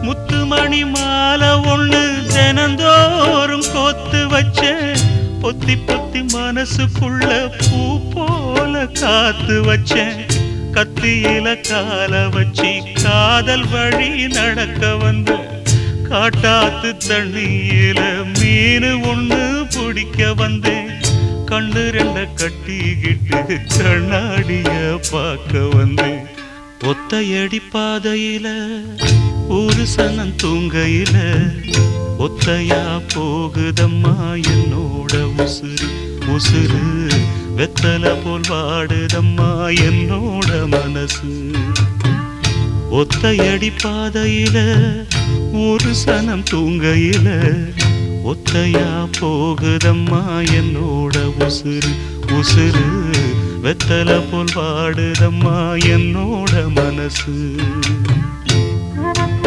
முத்துமணி மாலை ஒண்ணு தினந்தோறும் கோத்து வச்ச பொத்தி பொத்தி மனசுக்குள்ள பூ போல காத்து வச்சேன் கத்தியில கால வச்சி காதல் வழி நடக்க வந்த காட்டாத்து தண்ணியில மீன் ஒண்ணு பிடிக்க வந்தேன் கண்ணு ரெண்ட கட்டிக்கிட்டு கண்ணாடிய பார்க்க வந்தேன் ஒத்தையடி பாதையில ஒரு சனம் தூங்கையில ஒத்தையா போகுதம்மா என்னோட உசுறு உசுறு வெத்தல போல் வாடுதம்மா என்னோட மனசு ஒத்தையடி பாதையில ஒரு சனம் தூங்கையில ஒத்தையா போகுதம்மா என்னோட உசுறு உசுறு வெத்தல போல் வாடுதம்மா என்னோட மனசு